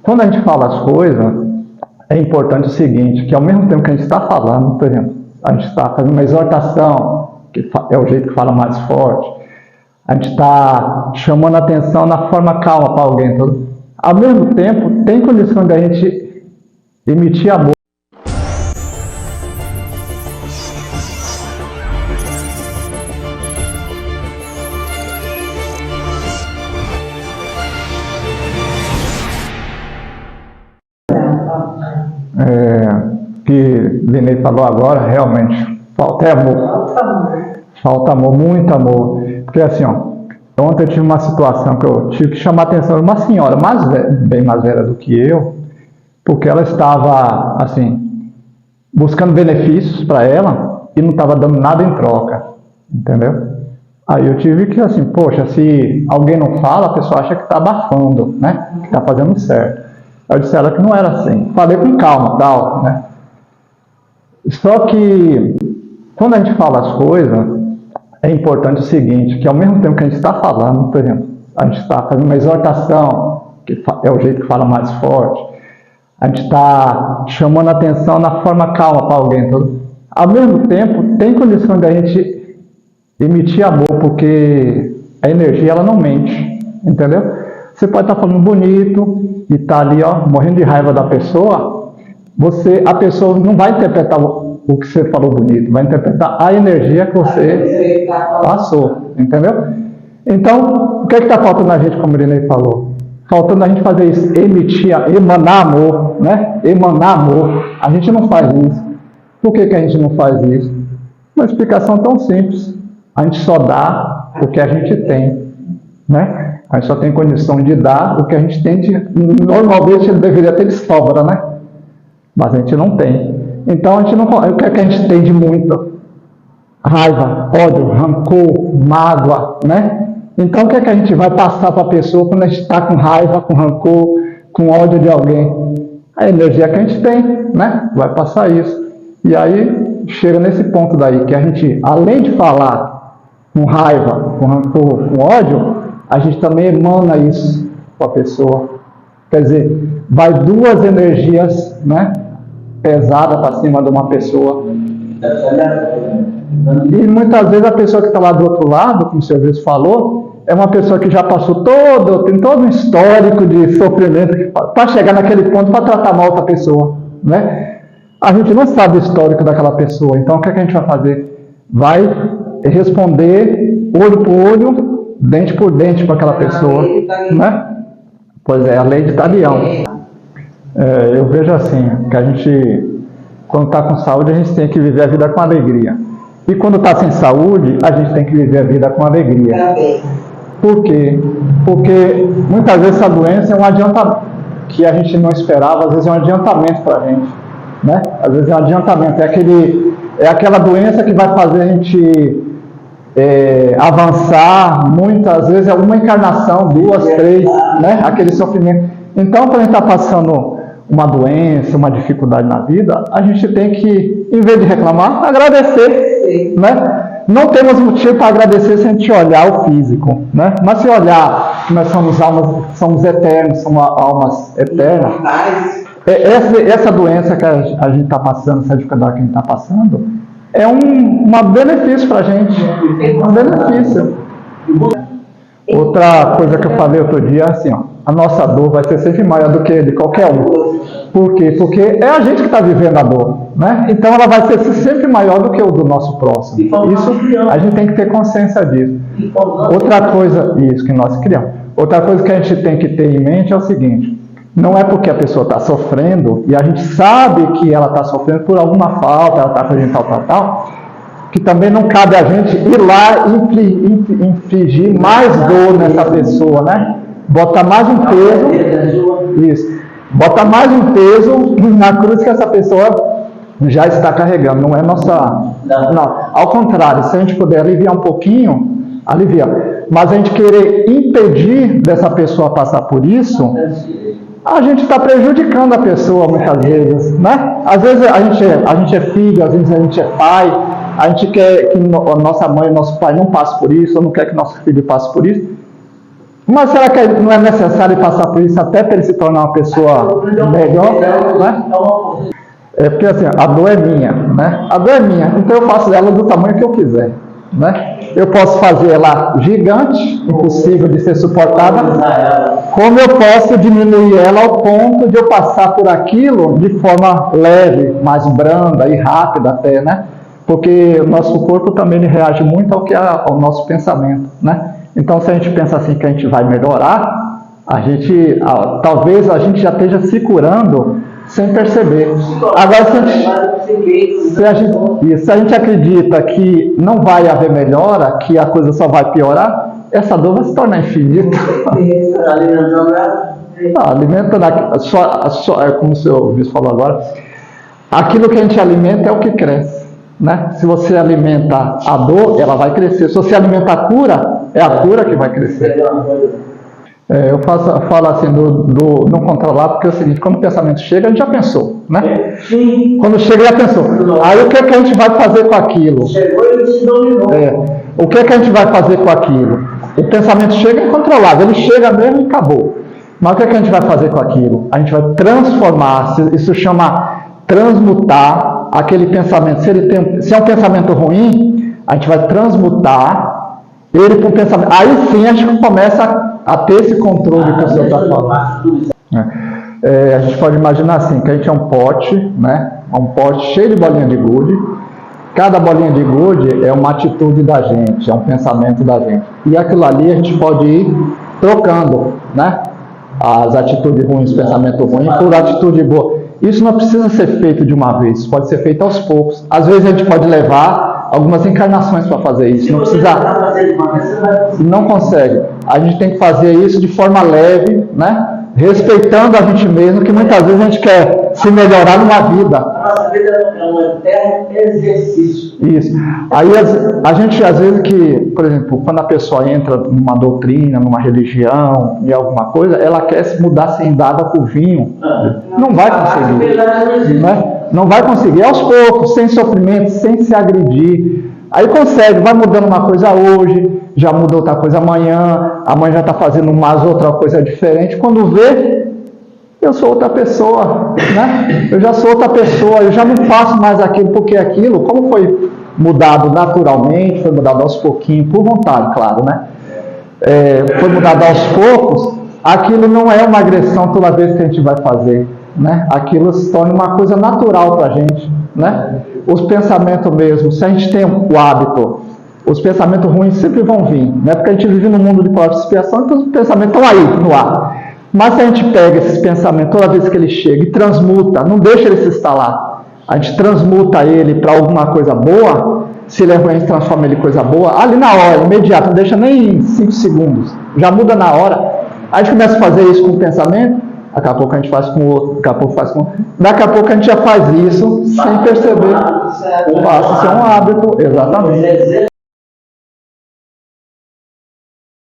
quando a gente fala as coisas, é importante o seguinte, que ao mesmo tempo que a gente está falando, por exemplo, a gente está fazendo uma exortação, que é o jeito que fala mais forte, a gente está chamando a atenção na forma calma para alguém. Ao mesmo tempo, tem condição de a gente emitir amor. Que Linei falou agora, realmente, falta amor. Falta amor, muito amor. Porque assim, ontem eu tive uma situação que eu tive que chamar a atenção de uma senhora bem mais velha do que eu, porque ela estava, assim, buscando benefícios para ela e não estava dando nada em troca, entendeu? Aí eu tive que, assim, poxa, se alguém não fala, a pessoa acha que está abafando, né? Que está fazendo certo. Eu disse a ela que não era assim. Falei com calma, tal, né? Só que, quando a gente fala as coisas, é importante o seguinte, que ao mesmo tempo que a gente está falando, por exemplo, a gente está fazendo uma exortação, que é o jeito que fala mais forte, a gente está chamando a atenção na forma calma para alguém. Ao mesmo tempo, tem condição de a gente emitir amor, porque a energia, ela não mente, entendeu? Você pode estar falando bonito e tá ali, morrendo de raiva da pessoa, a pessoa não vai interpretar o que você falou bonito, vai interpretar a energia que você passou, entendeu? Então, o que está faltando a gente, como o Irinei falou? Faltando a gente fazer isso, emanar amor, né? Emanar amor. A gente não faz isso. Por que a gente não faz isso? Uma explicação tão simples. A gente só dá o que a gente tem, né? A gente só tem condição de dar o que a gente tem normalmente ele deveria ter de sobra, né? Mas a gente não tem. Então, o que é que a gente tem de muito? Raiva, ódio, rancor, mágoa, né? Então, o que é que a gente vai passar para a pessoa quando a gente está com raiva, com rancor, com ódio de alguém? A energia que a gente tem, né? Vai passar isso. E aí, chega nesse ponto daí, que a gente, além de falar com raiva, com rancor, com ódio, a gente também emana isso para a pessoa. Quer dizer, vai duas energias, né, pesadas para cima de uma pessoa. E muitas vezes a pessoa que está lá do outro lado, como o senhor Luiz falou, é uma pessoa que já passou tem todo um histórico de sofrimento para chegar naquele ponto para tratar mal outra pessoa, né? A gente não sabe o histórico daquela pessoa, então o que a gente vai fazer? Vai responder olho por olho, dente por dente para aquela pessoa, né? Pois é, a lei de Talião. Eu vejo assim, que a gente, quando está com saúde, a gente tem que viver a vida com alegria. E quando está sem saúde, a gente tem que viver a vida com alegria. Por quê? Porque muitas vezes essa doença é um adiantamento, que a gente não esperava, às vezes é um adiantamento para a gente, né? Às vezes é um adiantamento, é aquela doença que vai fazer a gente avançar, muitas vezes é uma encarnação, 2, 3, né? Aquele sofrimento. Então, quando a gente está passando uma doença, uma dificuldade na vida, a gente tem que, em vez de reclamar, agradecer, né? Não temos motivo para agradecer se a gente olhar o físico, né? Mas se olhar que nós somos almas, somos eternos, somos almas eternas, essa doença que a gente está passando, essa dificuldade que a gente está passando, é um benefício para a gente, um benefício. Outra coisa que eu falei outro dia é assim, a nossa dor vai ser sempre maior do que de qualquer um. Por quê? Porque é a gente que está vivendo a dor, né? Então ela vai ser sempre maior do que o do nosso próximo. Isso, a gente tem que ter consciência disso. Outra coisa, isso que nós criamos. Outra coisa que a gente tem que ter em mente é o seguinte, não é porque a pessoa está sofrendo, e a gente sabe que ela está sofrendo por alguma falta, ela está fazendo tal, que também não cabe a gente ir lá e infligir mais dor nessa pessoa, né? Botar mais um peso, isso, botar mais um peso na cruz que essa pessoa já está carregando, não é nossa... Não, ao contrário, se a gente puder aliviar um pouquinho, alivia. Mas a gente querer impedir dessa pessoa passar por isso, a gente está prejudicando a pessoa muitas vezes, né? Às vezes a gente é filho, às vezes a gente é pai, a gente quer que nossa mãe e nosso pai não passem por isso, ou não quer que nosso filho passe por isso. Mas será que não é necessário passar por isso até para ele se tornar uma pessoa melhor? Né? É porque assim, a dor é minha, né? A dor é minha, então eu faço ela do tamanho que eu quiser, né? Eu posso fazer ela gigante, impossível de ser suportada, como eu posso diminuir ela ao ponto de eu passar por aquilo de forma leve, mais branda e rápida até, né? Porque o nosso corpo também ele reage muito ao nosso pensamento, né? Então, se a gente pensa assim que a gente vai melhorar, talvez a gente já esteja se curando sem perceber. Agora, se a gente acredita que não vai haver melhora, que a coisa só vai piorar, essa dor vai se tornar infinita. Como o senhor Bispo falou agora, aquilo que a gente alimenta é o que cresce. Né? Se você alimenta a dor, ela vai crescer. Se você alimenta a cura, é a cura que vai crescer. Eu falo assim do não controlar, porque é o seguinte, quando o pensamento chega, a gente já pensou, né? Quando chega, já pensou. Aí o que é que a gente vai fazer com aquilo? O que é que a gente vai fazer com aquilo? O pensamento chega é incontrolável, ele chega mesmo e acabou. Mas o que é que a gente vai fazer com aquilo? A gente vai transformar, isso chama transmutar aquele pensamento. Se é um pensamento ruim, a gente vai transmutar ele para um pensamento. Aí sim a gente começa a ter esse controle que o senhor está falando. A gente pode imaginar assim, que a gente é um pote, né? Um pote cheio de bolinha de gude. Cada bolinha de gude é uma atitude da gente, é um pensamento da gente. E aquilo ali a gente pode ir trocando, né? As atitudes ruins, pensamento ruim, por atitude boa. Isso não precisa ser feito de uma vez, pode ser feito aos poucos. Às vezes a gente pode levar algumas encarnações para fazer isso. Não precisa. Não consegue. A gente tem que fazer isso de forma leve, né? Respeitando a gente mesmo, que muitas vezes a gente quer se melhorar numa vida. Nossa vida é um eterno exercício. Isso. Aí a gente, às vezes, por exemplo, quando a pessoa entra numa doutrina, numa religião, em alguma coisa, ela quer se mudar sem dar água com vinho. Não vai conseguir. Né? Não vai conseguir. Aos poucos, sem sofrimento, sem se agredir. Aí consegue, vai mudando uma coisa hoje, já muda outra coisa amanhã já está fazendo mais outra coisa diferente. Quando vê, eu sou outra pessoa, né? Eu já sou outra pessoa, eu já não faço mais aquilo, porque aquilo, como foi mudado naturalmente, foi mudado aos pouquinhos, por vontade, claro, né? Foi mudado aos poucos, aquilo não é uma agressão toda vez que a gente vai fazer, né? Aquilo se torna uma coisa natural para a gente, né? Os pensamentos mesmo, se a gente tem o hábito, os pensamentos ruins sempre vão vir, né? Porque a gente vive num mundo de prova e expiação, então os pensamentos estão aí, no ar. Mas se a gente pega esses pensamentos toda vez que ele chega e transmuta, não deixa ele se instalar, a gente transmuta ele para alguma coisa boa, se ele é ruim, a gente transforma ele em coisa boa, ali na hora, imediato, não deixa nem 5 segundos, já muda na hora. Aí a gente começa a fazer isso com o pensamento, daqui a pouco a gente faz com o outro, daqui a pouco faz com o outro. Daqui a pouco a gente já faz isso sem perceber. Passa a ser um hábito, exatamente.